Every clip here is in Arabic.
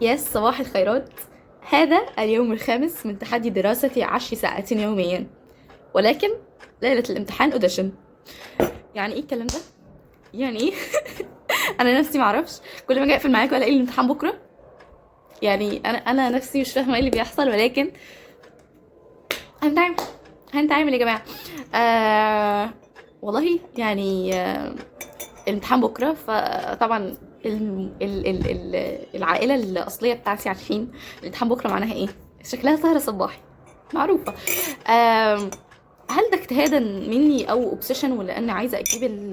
يس، صباح الخيرات. هذا اليوم الخامس من تحدي دراستي 10 ساعات يوميا، ولكن ليلة الامتحان أدشن. يعني ايه الكلام ده؟ يعني ايه؟ انا نفسي معرفش. كل ما اجي اقفل معاكم الاقي الامتحان بكره. يعني انا نفسي مش فاهمه ايه اللي بيحصل، ولكن هنتعامل. هنتعامل يا جماعه. والله يعني الامتحان بكره، فطبعا العائله الاصليه بتاعتي عارفين الامتحان بكره معناها ايه. شكلها سهره صباحي معروفه. آم، هل ده اجتهادا مني او اوبسيشن، ولا اني عايزه اجيب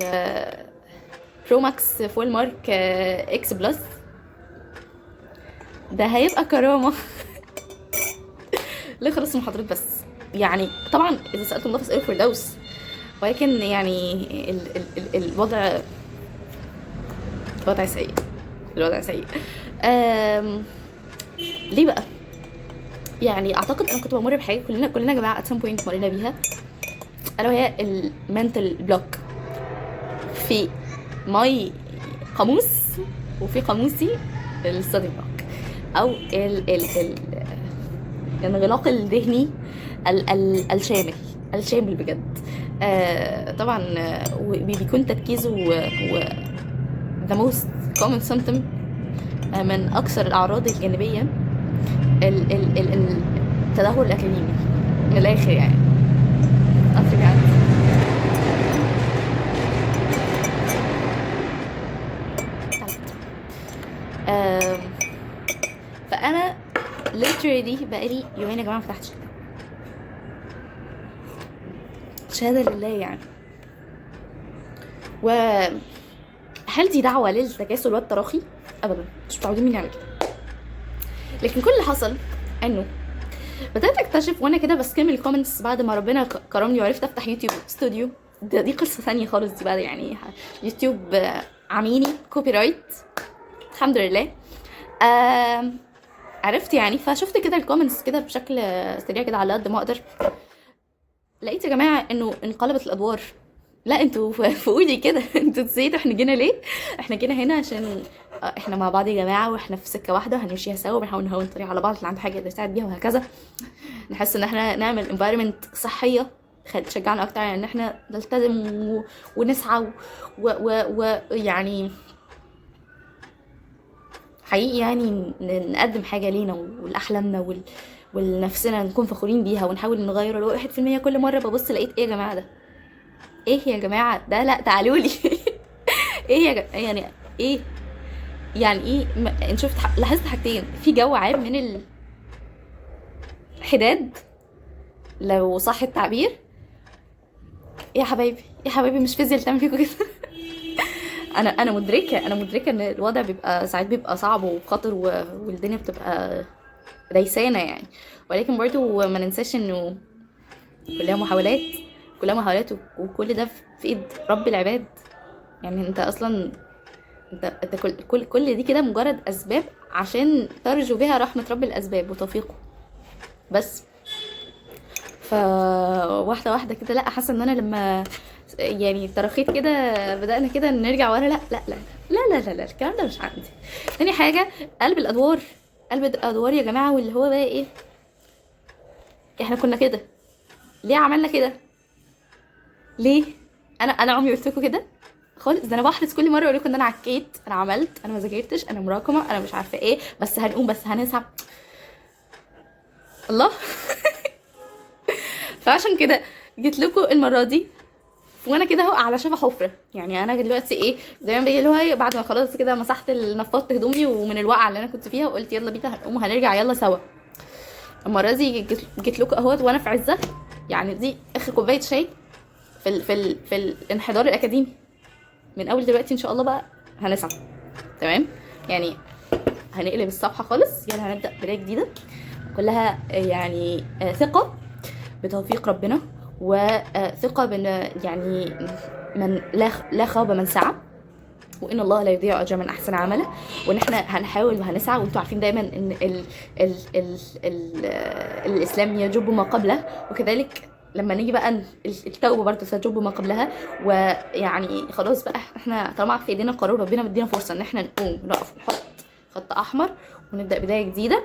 برو ماكس فول مارك اكس بلس؟ ده هيبقى كرامه. ليه خلص المحاضرات بس؟ يعني طبعا اذا سالتم الله فاسالوا الفردوس، ولكن يعني الوضع سيء. الوضع سيء. آم، ليه بقى؟ يعني اعتقد انا كنت بمر بحاجه كلنا يا جماعه at some point مرينا بيها، الا وهي المنتل بلوك في ماي قاموس وفي قاموسي الستادي بلوك، او الانغلاق الذهني الشامل. الشامل بجد. طبعا بيكون تركيزه the most common symptom، من اكثر الاعراض الجانبيه التدهور الاكاديمي، من الاخر يعني. قصدي يعني آم، فانا literally بقالي يومين يا جماعه ما فتحتش كتاب. شهاده لله يعني. وهل دي دعوه للتكاسل والتراخي؟ ابدا، مش متعودين مني على كده. لكن كل اللي حصل انه بدات اكتشف وانا كده بسكيم الكومنتس بعد ما ربنا كرمني وعرفت افتح يوتيوب ستوديو. دي قصه ثانيه خالص دي بقى يعني. يوتيوب عميني كوبي رايت، الحمد لله. آم، عرفت يعني. فشفت كده الكومنتس كده بشكل سريع كده على قد ما اقدر. لقيت يا جماعه انه انقلبت الادوار. لا انتوا فوقولي كده. انتوا نسيتوا احنا جينا ليه؟ احنا جينا هنا عشان احنا مع بعض يا جماعه، واحنا في سكه واحده هنمشيها سوا، بنحاول نهون طريق على بعض، اللي عنده حاجه يقدر يساعد بيها وهكذا. نحس ان احنا نعمل environment صحيه تشجعنا اكتر على ان احنا نلتزم ونسعى ويعني حقيقي يعني نقدم حاجه لينا ولاحلامنا ولنفسنا، نكون فخورين بيها ونحاول نغير لو 1%. كل مره ببص لقيت ايه يا جماعه ده؟ ايه يا جماعه ده؟ لا تعالوا لي. ايه يا يعني ايه؟ يعني ايه انت شفت لاحظت حاجتين في جو عام من الحداد، لو صح التعبير. يا حبايبي يا حبايبي، مش فيزياء اللي تعمل فيكم كده. انا مدركه ان الوضع بيبقى ساعات بيبقى صعب وخطر والدنيا بتبقى ريسانه يعني. ولكن برضو ما ننساش انه كلها محاولات. كلها محاولات وكل ده في ايد رب العباد. يعني انت اصلا انت كل دي كده مجرد اسباب عشان ترجو بها رحمه رب الاسباب وتوفيقه بس. فواحده واحده كده، لا حاسه ان انا لما يعني ترخيت كده بدأنا كده نرجع ورا. لا لا لا لا لا لا, لا. الكلام ده مش عندي. تاني حاجة، قلب الأدوار. قلب الأدوار يا جماعة، واللي هو بقى إيه؟ إحنا كنا كده، ليه عملنا كده؟ ليه؟ أنا عمري قلت لكم كده خالص. ده أنا بحرص كل مرة أقول لكم إن أنا عكيت، أنا عملت، أنا ما ذاكرتش، أنا مراكمة، أنا مش عارفة إيه، بس هنقوم، بس هنسعى. الله. فعشان كده جيت لكم المرة دي وانا كده اهو على شفا حفره. يعني انا دلوقتي ايه زي ما بيجي اللي هو ايه، بعد ما خلاص كده مسحت نفضت هدومي ومن الوقعه اللي انا كنت فيها، وقلت يلا بينا هنقوم هنرجع يلا سوا. المره دي جيت لكم اهوت وانا في عزه. يعني دي اخر كوبايه شاي في الانحدار الاكاديمي. من اول دلوقتي ان شاء الله بقى هنسعى. تمام يعني. هنقلب الصفحه خالص، يلا هنبدا بدايه جديده كلها يعني ثقه بتوفيق ربنا، وثقة بان يعني من لا خاب من سعى، وان الله لا يضيع اجر من احسن عمله، وان احنا هنحاول وهنسعى. وانتوا عارفين دايما ان ال الاسلام يجب ما قبله، وكذلك لما نيجي بقى التوبه برضه تجب ما قبلها. ويعني خلاص بقى احنا طالما في ايدينا قرار، ربنا مدينا فرصه ان احنا نقوم نقف نحط خط احمر، ونبدا بدايه جديده،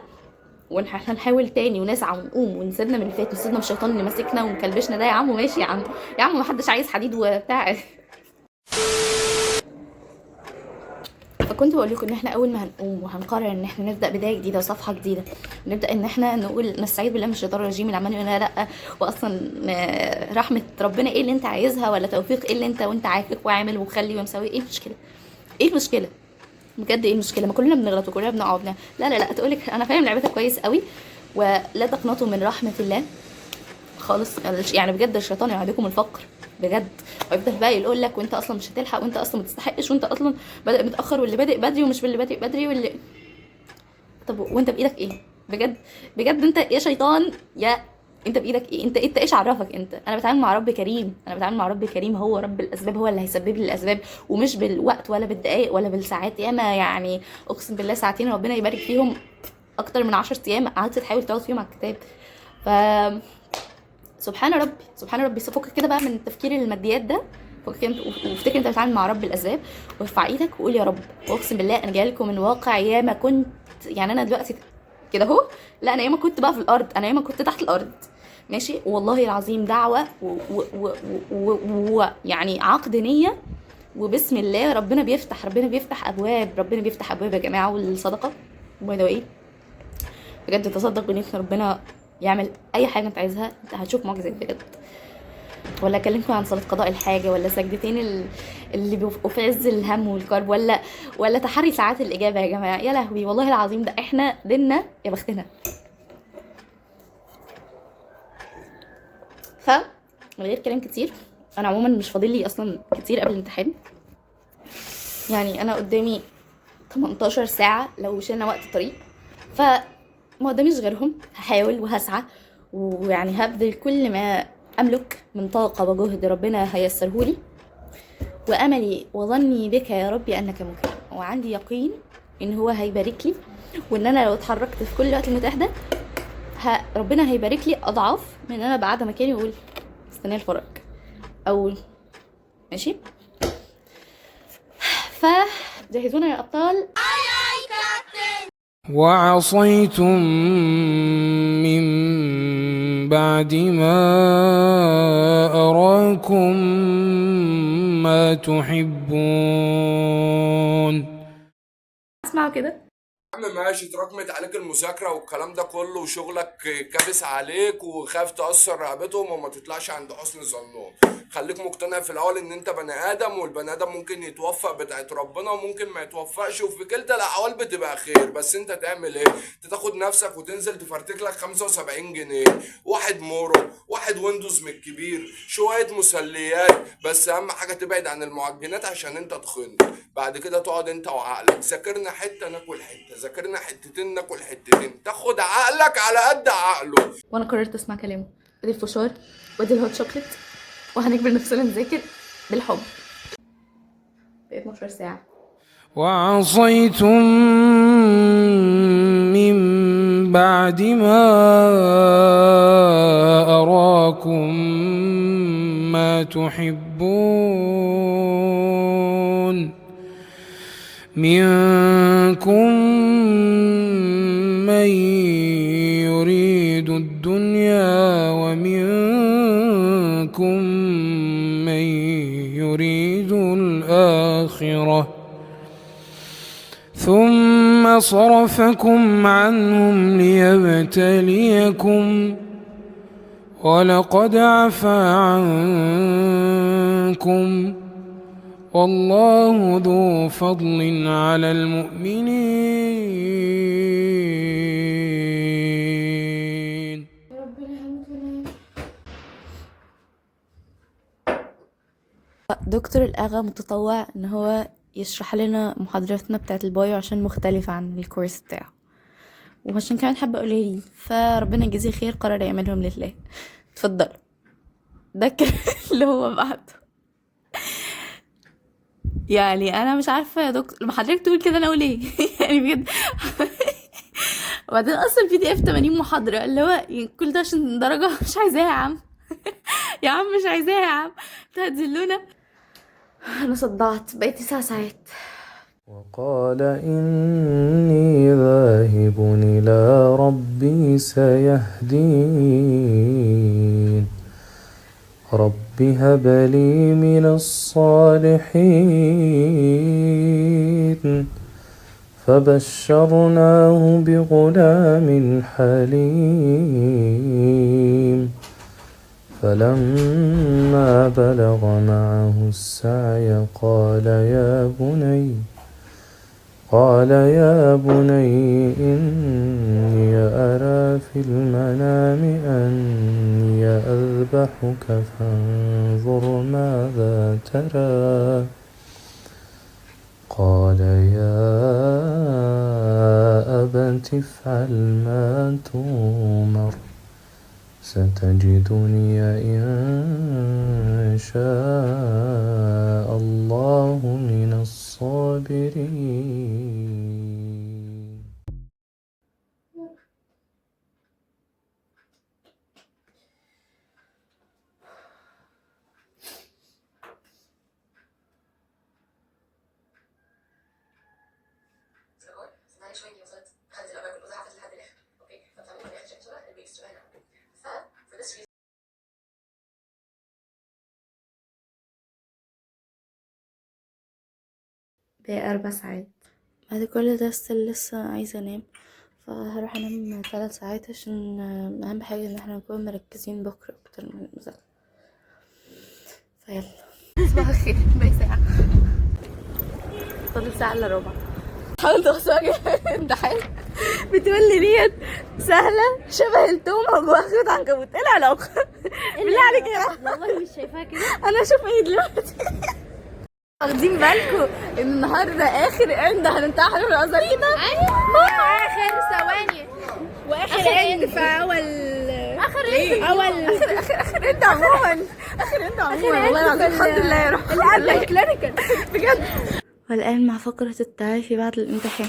واحنا نحاول تاني ونسعى ونقوم ونسيبنا من اللي فات، ونسيبنا من الشيطان اللي ماسكنا ومكلبشنا ده. يا عم ماشي يا عم، يا عم محدش عايز حديد وبتاع. فكنت بقول لكم ان احنا اول ما هنقوم وهنقرر ان احنا نبدا بدايه جديده وصفحه جديده، ونبدا ان احنا نقول نستعيذ بالله من الشيطان الرجيم اللي عمال يقول لنا لا، واصلا رحمه ربنا ايه اللي انت عايزها، ولا توفيق ايه اللي انت وانت عاكك وعامل ومخلي ومسوي، ايه المشكله؟ ايه المشكله بجد؟ ايه المشكله؟ ما كلنا بنغلط وكلنا بنقع لا لا لا، تقولك انا فاهم لعبتك كويس قوي، ولا تقنطوا من رحمه الله خالص. يعني بجد الشيطان يعدكم الفقر بجد، ويفضل بقى يقول لك وانت اصلا مش هتلحق، وانت اصلا ما تستحقش، وانت اصلا بادئ متاخر، واللي بادئ بدري ومش باللي بادئ بدري واللي. طب وانت بايدك ايه بجد؟ بجد انت يا شيطان يا انت بايدك ايه؟ انت ايش عرفك؟ انا بتعامل مع رب كريم، انا بتعامل مع رب كريم، هو رب الاسباب، هو اللي هيسبب لي الاسباب، ومش بالوقت ولا بالدقائق ولا بالساعات. ياما يعني اقسم بالله ساعتين ربنا يبارك فيهم اكتر من 10 ايام قعدت تحاول تقعد فيهم على الكتاب. ف سبحان ربي سبحان ربي. فكك كده بقى من تفكير الماديات ده، فكك انت وافتكر انت بتتعامل مع رب الاسباب، وارفع ايدك وقول يا رب. واقسم بالله انا جايه لكم من واقع ياما كنت، يعني انا دلوقتي كده اهو، لا انا ياما كنت بقى في الارض، انا ياما كنت تحت الارض ماشي، والله العظيم دعوه يعني عقد نيه، وبسم الله ربنا بيفتح، ربنا بيفتح ابواب، ربنا بيفتح ابواب يا جماعه. والصدقه باي ذا واي بجد، تصدق بنيتك ربنا يعمل اي حاجه انت عايزها، انت هتشوف معجزات بجد. ولا اكلمكم عن صلاه قضاء الحاجه، ولا سجدتين اللي بيبقوا في عز الهم والكرب، ولا تحري ساعات الاجابه يا جماعه. يا لهوي والله العظيم ده احنا ديننا يا بختنا. ف من غير كلام كتير، انا عموما مش فاضل لي اصلا كتير قبل الامتحان، يعني انا قدامي 18 ساعه لو شلنا وقت الطريق، ما قداميش غيرهم. هحاول وهسعى، ويعني هبذل كل ما املك من طاقه وجهد، ربنا هيسرهولي، واملي وظني بك يا ربي انك مكرم، وعندي يقين ان هو هيبارك لي، وان انا لو اتحركت في كل وقت المتاح ده ربنا هيبارك لي اضعاف من ان انا قاعده مكاني واقول استنى الفرج او ماشي. فجهزونا يا ابطال. وعصيتم من بعد ما أراكم ما تحبون. اسمعوا كده. يا عم ماشي، اتراكمت عليك المذاكرة والكلام ده كله وشغلك كابس عليك وخايف تأثر رقبتهم وما تطلعش عند حسن ظنهم. خليك مقتنع في الأول إن أنت بني آدم، والبني آدم ممكن يتوفق بتاعت ربنا وممكن ما يتوفقش، وفي كلتا الأحوال بتبقى خير. بس أنت تعمل إيه؟ تاخد نفسك وتنزل تفرتك لك 75 جنيه، واحد مورو، واحد ويندوز من الكبير، شوية مسليات، بس أهم حاجة تبعد عن المعجنات عشان أنت تخن. بعد كده تقعد أنت وعقلك، ذاكرنا حتة ناكل حتة، ذاكرنا حتتين ناكل حتتين، تاخد عقلك على قد عقله. وانا قررت اسمع كلامه، ادي الفشار وادي الهوت شوكليت، وهنجبر نفسنا نذاكر بالحب. بقيت 12 ساعة. وعصيتم من بعد ما أراكم ما تحبون منكم من يريد الدنيا ومنكم من يريد الآخرة ثم صرفكم عنهم ليبتليكم ولقد عفا عنكم والله ذو فضل على المؤمنين. دكتور الأغا متطوع ان هو يشرح لنا محاضراتنا بتاعت البايو عشان مختلفة عن الكورس بتاعه، وعشان كمان حابة اقولها لي، فربنا يجزيه خير، قرر يعملهم لله. اتفضل. ده اللي هو بعده. يعني انا مش عارفه يا دكتور لما حضرتك تقول كده انا اقول ايه؟ يعني بجد. وبعدين اصلا البي دي اف 80 محاضره، اللي هو كل ده عشان درجه؟ مش عايزاها يا عم. يا عم مش عايزاها يا عم، انتوا هتذلونا. انا صدعت، بقيت 9 ساعات وقال إني ذاهب إلى ربي سيهدين رب هب لي من الصالحين فبشرناه بغلام حليم فلما بلغ معه السعي قال يا بني إني أرى في المنام أني أذبحك فانظر ماذا ترى قال يا أبت افعل ما تؤمر ستجدني إن شاء الله من الصابرين. معلش وين وصلت خلت الأوراق والمزاحة لحد الآخر. أوكي فبتعمل من الآخر شبه البيكس شوية for this reason. بقى 4 ساعات بعد كل ده لسه عايزة انام، فهروح انام 3 ساعات عشان اهم حاجة ان احنا نكون مركزين بكرة اكتر من المذاكرة. فيلا صباح الخير. باقي ساعة، فاضل ساعة الا ربع. حاولت اوصل امتحان بتقول لي ديت سهلة شبه التومة جواها خيط عنكبوت. ايه العلاقة؟ بالله عليك يا والله مش شايفاها كده. انا اشوف ايه دلوقتي؟ واخدين بالكم ان النهارده اخر عند هنمتحن في الازهر كده؟ ايوه اخر ثواني واخر عند في اول اخر عند عموما والله العظيم الحمد لله يا رب. اللي قبل الكلينيكال بجد. والان مع فقرة التعافي بعد الامتحان.